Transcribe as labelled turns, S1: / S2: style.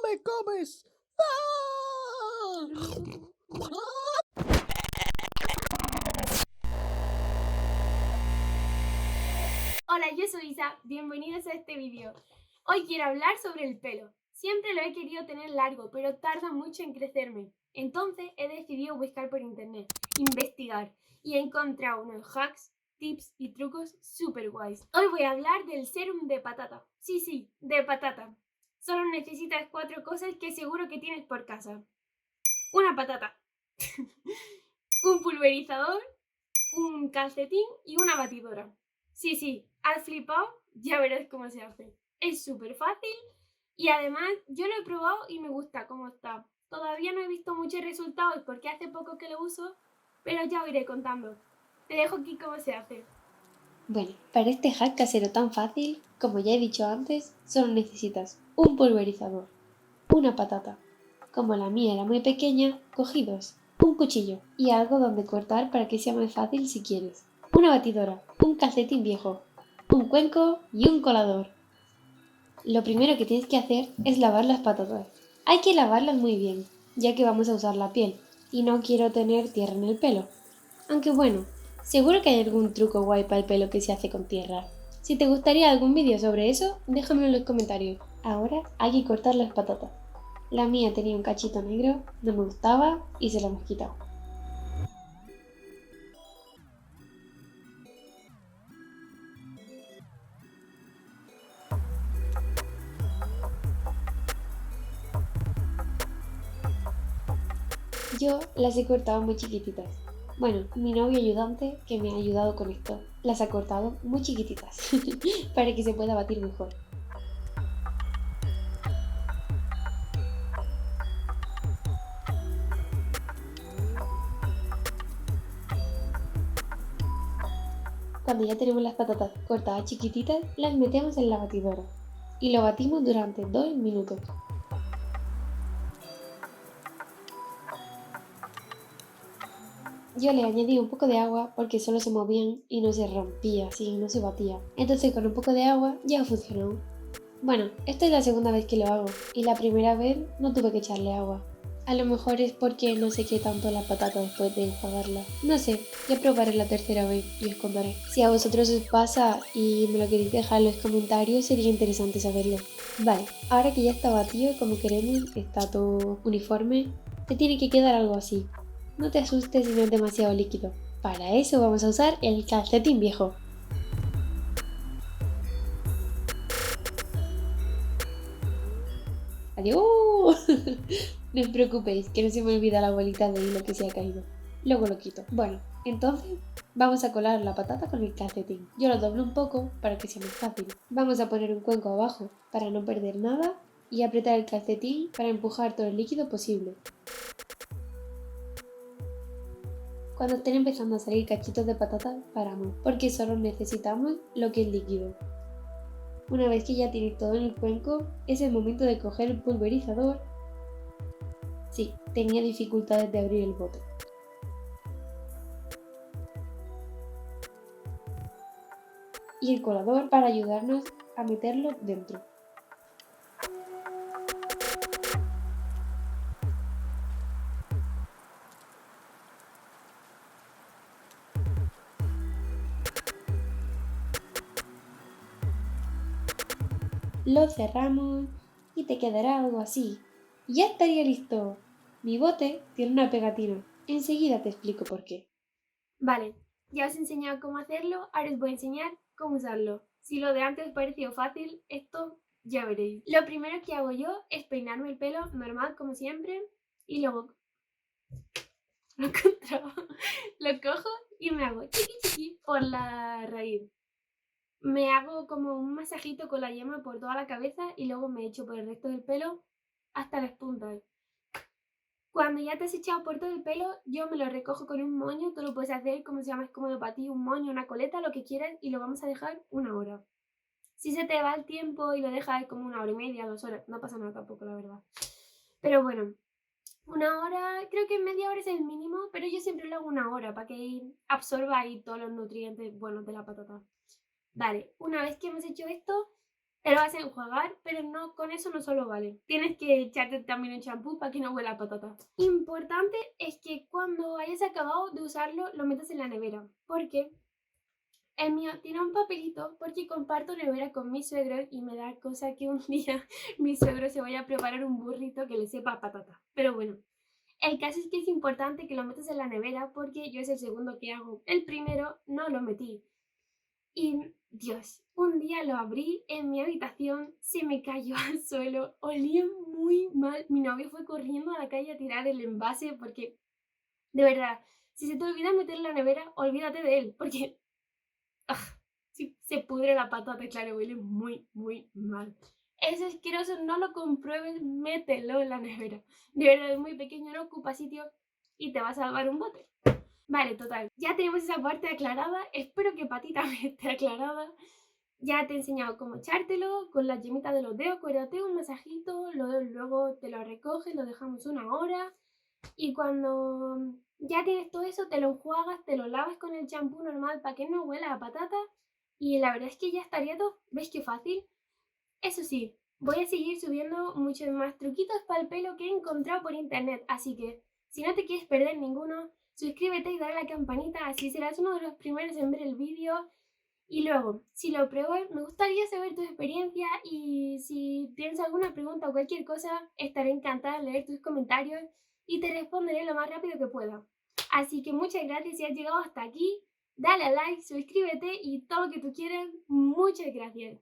S1: me comes! ¡Ah!
S2: Hola, yo soy Isa, bienvenidos a este vídeo. Hoy quiero hablar sobre el pelo. Siempre lo he querido tener largo, pero tarda mucho en crecerme. Entonces he decidido buscar por internet, investigar y he encontrado unos hacks, tips y trucos súper guays. Hoy voy a hablar del serum de patata. Sí, de patata. Solo necesitas 4 cosas que seguro que tienes por casa. Una patata, un pulverizador, un calcetín y una batidora. Sí, has flipado, ya verás cómo se hace. Es súper fácil y además yo lo he probado y me gusta cómo está. Todavía no he visto muchos resultados porque hace poco que lo uso, pero ya os iré contando. Te dejo aquí cómo se hace.
S3: Bueno, para este hack casero tan fácil, como ya he dicho antes, solo necesitas un pulverizador, una patata. Como la mía era muy pequeña, cogí dos, un cuchillo y algo donde cortar para que sea más fácil si quieres, una batidora, un calcetín viejo, un cuenco y un colador. Lo primero que tienes que hacer es lavar las patatas. Hay que lavarlas muy bien, ya que vamos a usar la piel y no quiero tener tierra en el pelo. Aunque bueno, seguro que hay algún truco guay para el pelo que se hace con tierra. Si te gustaría algún vídeo sobre eso, déjamelo en los comentarios. Ahora hay que cortar las patatas. La mía tenía un cachito negro, no me gustaba y se la hemos quitado. Yo las he cortado muy chiquititas. Bueno, mi novio ayudante, que me ha ayudado con esto, las ha cortado muy chiquititas para que se pueda batir mejor. Cuando ya tenemos las patatas cortadas chiquititas, las metemos en la batidora y lo batimos durante 2 minutos. Yo le añadí un poco de agua porque solo se movían y no se rompía, así no se batía. Entonces con un poco de agua ya funcionó. Bueno, esta es la segunda vez que lo hago y la primera vez no tuve que echarle agua. A lo mejor es porque no sequé tanto la patata después de enjuagarla. No sé, ya probaré la tercera vez y os contaré. Si a vosotros os pasa y me lo queréis dejar en los comentarios, sería interesante saberlo. Vale, ahora que ya está batido como queremos, está todo uniforme, te tiene que quedar algo así. No te asustes si no es demasiado líquido. Para eso vamos a usar el calcetín viejo. ¡Adiós! No os preocupéis, que no se me olvida la bolita de hilo que se ha caído. Luego lo quito. Bueno, entonces vamos a colar la patata con el calcetín. Yo lo doblo un poco para que sea más fácil. Vamos a poner un cuenco abajo para no perder nada y apretar el calcetín para empujar todo el líquido posible. Cuando estén empezando a salir cachitos de patata, paramos, porque solo necesitamos lo que es líquido. Una vez que ya tienes todo en el cuenco, es el momento de coger el pulverizador. Sí, tenía dificultades de abrir el bote. Y el colador para ayudarnos a meterlo dentro. Lo cerramos y te quedará algo así. ¡Ya estaría listo! Mi bote tiene una pegatina. Enseguida te explico por qué.
S2: Vale, ya os he enseñado cómo hacerlo, ahora os voy a enseñar cómo usarlo. Si lo de antes os pareció fácil, esto ya veréis. Lo primero que hago yo es peinarme el pelo normal como siempre y luego lo encuentro, lo cojo y me hago chiqui por la raíz. Me hago como un masajito con la yema por toda la cabeza y luego me echo por el resto del pelo hasta las puntas. Cuando ya te has echado por todo el pelo, yo me lo recojo con un moño. Tú lo puedes hacer como sea más cómodo para ti, un moño, una coleta, lo que quieras, y lo vamos a dejar 1 hora. Si se te va el tiempo y lo dejas como 1 hora y media, 2 horas, no pasa nada tampoco, la verdad. Pero bueno, 1 hora, creo que media hora es el mínimo, pero yo siempre lo hago 1 hora para que absorba ahí todos los nutrientes buenos de la patata. Vale, una vez que hemos hecho esto, te lo vas a enjuagar, pero no, con eso no solo vale. Tienes que echarte también el champú para que no huela a patata. Importante es que cuando hayas acabado de usarlo, lo metas en la nevera, porque el mío tiene un papelito porque comparto nevera con mi suegro y me da cosa que un día mi suegro se vaya a preparar un burrito que le sepa a patata. Pero bueno, el caso es que es importante que lo metas en la nevera porque yo es el segundo que hago. El primero no lo metí. Y Dios, un día lo abrí en mi habitación, se me cayó al suelo, olía muy mal. Mi novio fue corriendo a la calle a tirar el envase porque, de verdad, si se te olvida meter en la nevera, olvídate de él, porque si se pudre la patata, claro, huele muy, muy mal. Es asqueroso, no lo compruebes, mételo en la nevera. De verdad, es muy pequeño, no ocupa sitio y te va a salvar un bote. Vale, total. Ya tenemos esa parte aclarada. Espero que para ti también esté aclarada. Ya te he enseñado cómo echártelo con la yemita de los dedos. Acuérdate, un masajito. Luego te lo recoges, lo dejamos 1 hora. Y cuando ya tienes todo eso, te lo enjuagas, te lo lavas con el champú normal para que no huela a patata. Y la verdad es que ya estaría todo. ¿Ves qué fácil? Eso sí, voy a seguir subiendo muchos más truquitos para el pelo que he encontrado por internet. Así que, si no te quieres perder ninguno, suscríbete y dale a la campanita, así serás uno de los primeros en ver el vídeo. Y luego, si lo pruebas, me gustaría saber tu experiencia y si tienes alguna pregunta o cualquier cosa, estaré encantada de leer tus comentarios y te responderé lo más rápido que pueda. Así que muchas gracias si has llegado hasta aquí, dale a like, suscríbete y todo lo que tú quieras. Muchas gracias.